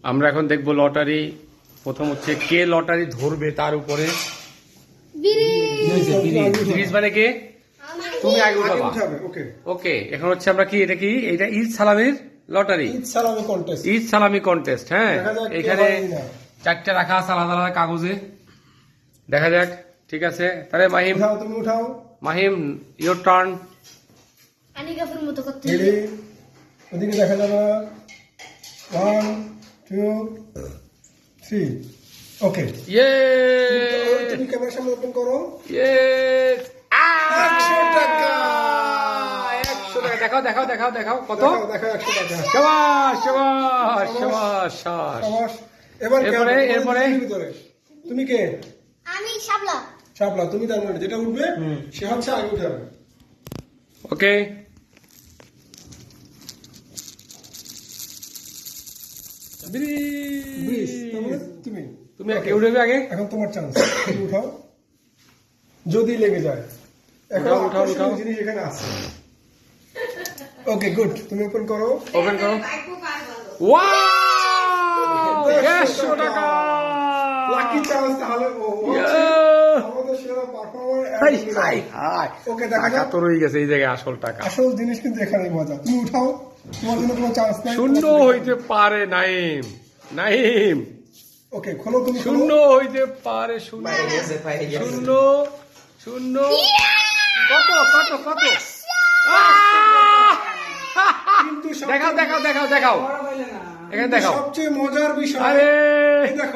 আমরা এখন দেখবো লটারি। প্রথম হচ্ছে কে লটারি ধরবে তার উপরে। ব্রিজ মানে কে? তুমি আগে উঠাবা। ওকে, এখন হচ্ছে আমরা কি, এটা কি, এটা ঈদ সালামির লটারি, ঈদ সালামি কন্টেস্ট। হ্যাঁ, এখানে 4টা রাখা আছে আলাদা আলাদা কাগজে। দেখা যাক। ঠিক আছে, তাহলে মাহিম, তুমি উঠাও। Mahim, your turn. আনিকাফের মতো করতে ওদিকে দেখা যাবে। 1 2 3 ওকে। ইয়ে, তুমি ক্যামেরার সামনে ওপেন করো। ইয়ে, 100 টাকা। 100 টাকা। দেখাও দেখাও দেখাও দেখাও কত। দেখো 100 টাকা। শাবাশ শাবাশ শাবাশ শাবাশ। এরপরে তুমি কে? আমি শাপলা। শাপলা, তুমি তার মানে যেটা উঠবে সে হচ্ছে আগে উঠাবে। ওকে, ব্রিজ, তারপরে তুমি তুমি কে উঠবে আগে? এখন তোমার চান্স, তুমি উঠাও যদি লেগে যায়। এখন উঠাও, উঠাও। জিনিস এখানে আছে। ওকে গুড, তুমি ওপেন করো। ওপেন করো। ওয়াও, 150 টাকা। লাকি চান্স তাহলে। আমাদের সেরা high performer. High high. Okay, দেখা টাকা যাক। তো রয়ে গেছে এই জায়গায়, আসল টাকা। আসল জিনিস কিন্তু এখানে মজা। তুমি উঠাও, তোমার জন্য কোনো চান্স নাই। শূন্য হইতে পারে নাইম, নাইম। ওকে খোলো, তুমি শূন্য হইতে পারে, শূন্য শূন্য শূন্য। কত কত কত? কিন্তু দেখাও দেখাও দেখাও দেখাও, এখানে দেখাও। সবচেয়ে মজার বিষয়, আরে এই দেখো।